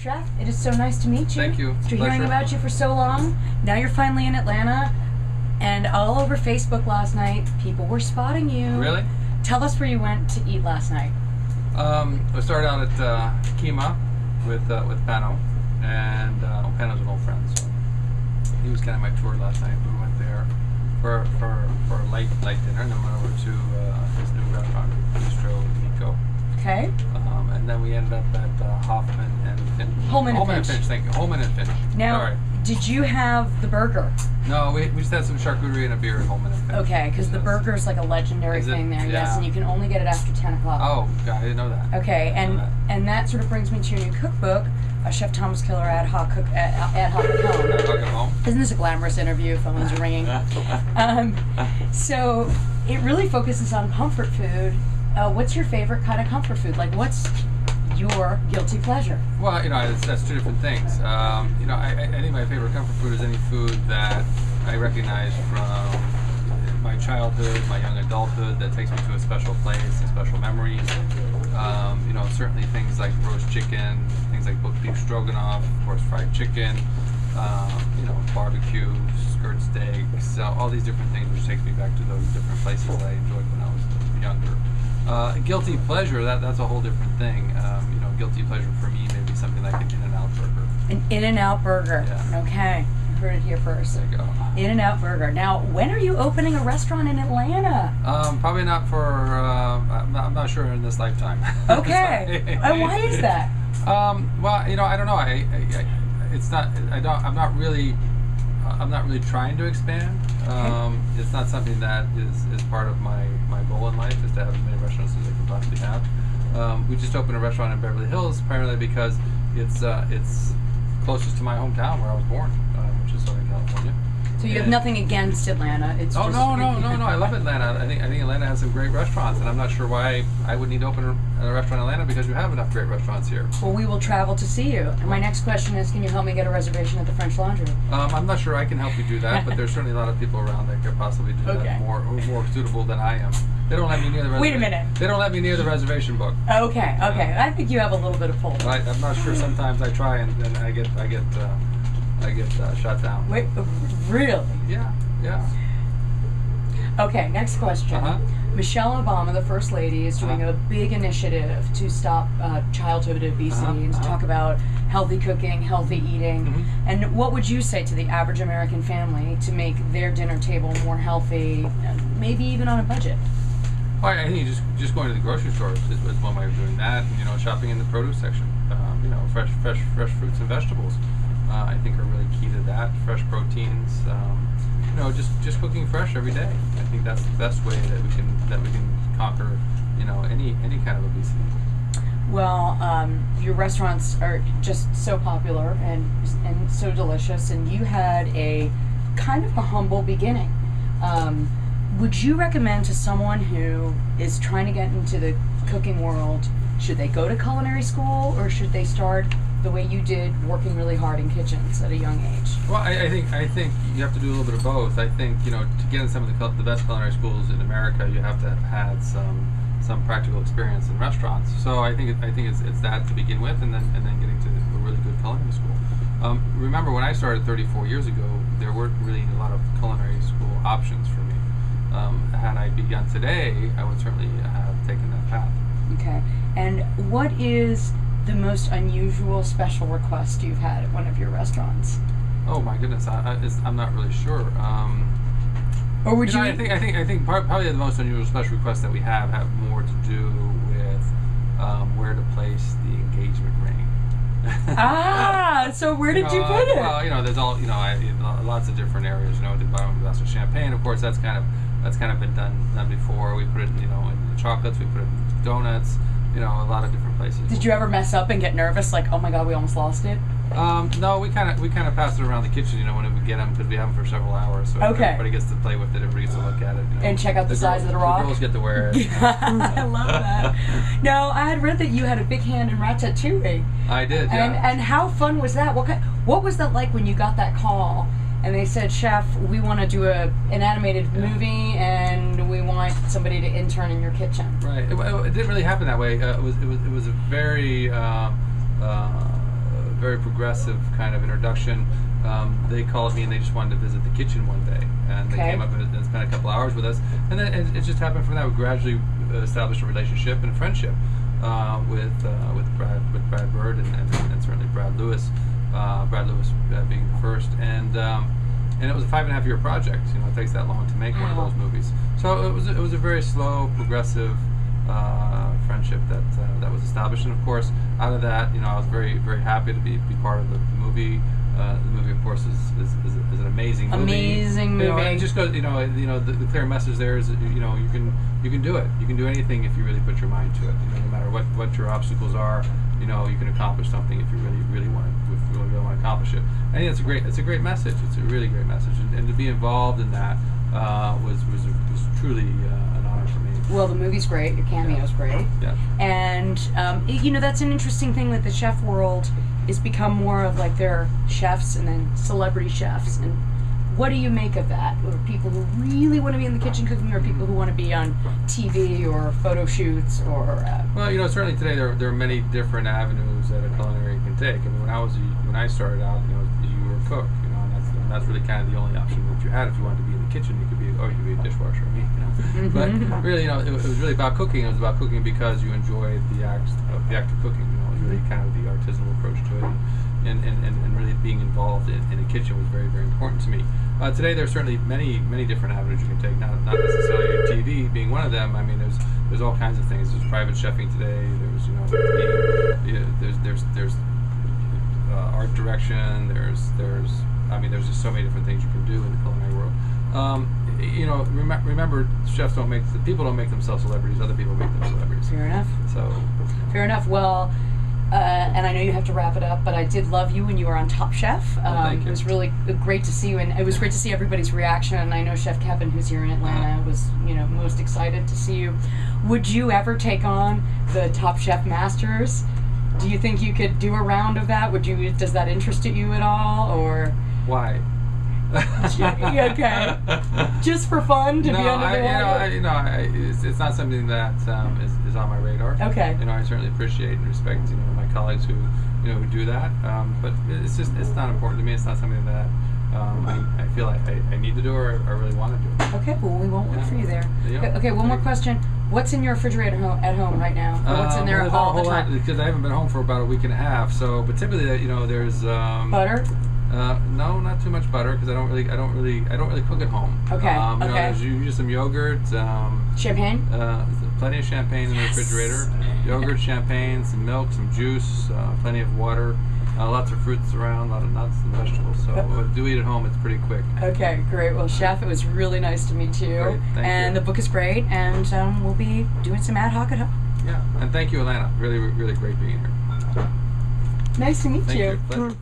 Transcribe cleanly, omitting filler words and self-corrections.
Chef, it is so nice to meet you. Thank you. After hearing about you for so long, now you're finally in Atlanta, and all over Facebook last night, people were spotting you. Really? Tell us where you went to eat last night. I started out at Kima with Pano, and Pano's an old friend, so he was kind of my tour last night. We went there for a light dinner, and then went over to his new restaurant, Bistro Nico. Okay. And then we ended up at Hoffman and Finch. Holman and Finch. Thank you. Holman and Finch. Now, All right. Did you have the burger? No, we just had some charcuterie and a beer at Holman and Finch. Okay, because the burger is like a legendary thing there, yeah. yes, and you can only get it after 10 o'clock. Oh, God, I didn't know that. Okay, and that sort of brings me to your new cookbook, Chef Thomas Keller Ad Hoc Cook at Home. Ad Hoc at Home. Isn't this a glamorous interview? Phones are ringing. So it really focuses on comfort food. What's your favorite kind of comfort food? Like, what's your guilty pleasure? Well, that's two different things. I think my favorite comfort food is any food that I recognize from my childhood, my young adulthood, that takes me to a special place and special memories. Certainly things like roast chicken, things like beef stroganoff, of course fried chicken, barbecue, skirt steaks, all these different things which takes me back to those different places that I enjoyed when I was younger. Guilty pleasure, that's a whole different thing. Guilty pleasure for me may be something like an In-N-Out burger. An In-N-Out burger. Yeah. Okay. You heard it here first. There you go. In-N-Out burger. Now, when are you opening a restaurant in Atlanta? Probably not for, I'm not sure in this lifetime. Okay. Why is that? Well, I don't know. I'm not really trying to expand. It's not something that is part of my goal in life, is to have as many restaurants as I can possibly have. We just opened a restaurant in Beverly Hills primarily because it's closest to my hometown where I was born, which is Southern California. So you have nothing against Atlanta? It's no. I love Atlanta. I think Atlanta has some great restaurants, and I'm not sure why I would need to open a restaurant in Atlanta, because you have enough great restaurants here. Well, we will travel to see you. And my next question is, can you help me get a reservation at the French Laundry? I'm not sure I can help you do that, but there's certainly a lot of people around that could possibly do that more suitable than I am. They don't let me near the reservation. Wait a minute. They don't let me near the reservation book. Okay. I think you have a little bit of pull. I'm not sure. Sometimes I try and I get shut down. Wait, really? Yeah. Okay, next question. Michelle Obama, the First Lady, is doing a big initiative to stop childhood obesity and to talk about healthy cooking, healthy eating. And what would you say to the average American family to make their dinner table more healthy, maybe even on a budget? Well, I think just going to the grocery store is one way of doing that. Shopping in the produce section. Fresh fruits and vegetables. I think are really key to that. Fresh proteins. Just cooking fresh every day. I think that's the best way that we can conquer any kind of obesity. Well, your restaurants are just so popular and so delicious, and you had a kind of a humble beginning. Would you recommend to someone who is trying to get into the cooking world, should they go to culinary school, or should they start the way you did, working really hard in kitchens at a young age? Well, I think you have to do a little bit of both. I think to get in some of the best culinary schools in America, you have to have had some practical experience in restaurants. So I think it's that to begin with, and then getting to a really good culinary school. Remember, when I started 34 years ago, there weren't really a lot of culinary school options for me. Had I begun today, I would certainly have taken that path. Okay. And what is the most unusual special request you've had at one of your restaurants? Oh my goodness, I'm not really sure. Or would you? I think probably the most unusual special requests that we have more to do with where to place the engagement ring. So where did you put it? Well, there's lots of different areas. The bottom of a glass of champagne, of course, that's kind of been done before. We put it, in the chocolates. We put it in donuts. A lot of different places. Did you ever mess up and get nervous, like, oh my God, we almost lost it? No, we kind of pass it around the kitchen, when we get them, because we have them for several hours. So everybody gets to play with it, everybody gets to look at it. And check out the size of the rock. The girls get to wear it. I love that. Now, I had read that you had a big hand in Ratatouille. I did, yeah. And how fun was that? What was that like when you got that call? And they said, Chef, we want to do an animated movie, and we want somebody to intern in your kitchen. Right. It didn't really happen that way. It was a very very progressive kind of introduction. They called me and they just wanted to visit the kitchen one day, and they came up and spent a couple hours with us, and then it just happened from that. We gradually established a relationship and a friendship with Brad Bird and certainly Brad Lewis. Brad Lewis being the first, and it was a 5.5 year project. You know, it takes that long to make one of those movies. So it was a very slow, progressive friendip that was established, and of course, out of that, you know, I was very, very happy to be part of the movie. The movie, of course, is an amazing movie. Amazing movie. You know, and it just goes, the clear message there is, you can do it. You can do anything if you really put your mind to it. You know, no matter what your obstacles are, you can accomplish something if you really want to accomplish it. I think it's a great message. It's a really great message, and to be involved in that was truly an honor for me. Well, the movie's great. Your cameo's great. Yeah. And that's an interesting thing that the chef world is become more of like their chefs and then celebrity chefs. And what do you make of that? Or people who really want to be in the kitchen cooking, or people who want to be on TV or photo shoots, or well, certainly today there are many different avenues that a culinary can take. I mean, when I started out, you were a cook, and that's really kind of the only option that you had. If you wanted to be in the kitchen, you could be a dishwasher. But really, it was really about cooking. It was about cooking because you enjoyed the act of cooking. It was really kind of the artisanal approach to it, and really being involved in a kitchen was very, very important to me. Today, there's certainly many different avenues you can take. Not necessarily TV being one of them. I mean, there's all kinds of things. There's private chefing today. There's art direction. There's just so many different things you can do in the culinary world. Remember, people don't make themselves celebrities. Other people make them celebrities. Fair enough. So. Fair enough. Well, and I know you have to wrap it up, but I did love you when you were on Top Chef. Thank you. It was really great to see you, and it was great to see everybody's reaction. And I know Chef Kevin, who's here in Atlanta, was most excited to see you. Would you ever take on the Top Chef Masters? Do you think you could do a round of that? Does that interest you at all, or why? Okay, just for fun to be under the water. It's not something that is on my radar. Okay. I certainly appreciate and respect my colleagues who do that. But it's not important to me. It's not something that I feel like I need to do or I really want to do. Okay. Well, we won't wait for you there. Yeah. Okay. One more question. What's in your refrigerator at home right now? Or what's in there all the time? Because I haven't been home for about a week and a half. So, but typically, there's butter. No, not too much butter because I don't really cook at home. Okay. There's usually some yogurt. Champagne. Plenty of champagne in the refrigerator. Yogurt, champagne, some milk, some juice, plenty of water, lots of fruits around, a lot of nuts and vegetables. So do eat at home. It's pretty quick. Okay, great. Well, Chef, it was really nice to meet you. Great, thank you. The book is great, and we'll be doing some ad hoc at home. Yeah, and thank you, Atlanta. Really, really great being here. Nice to meet Thank you. Pleasure.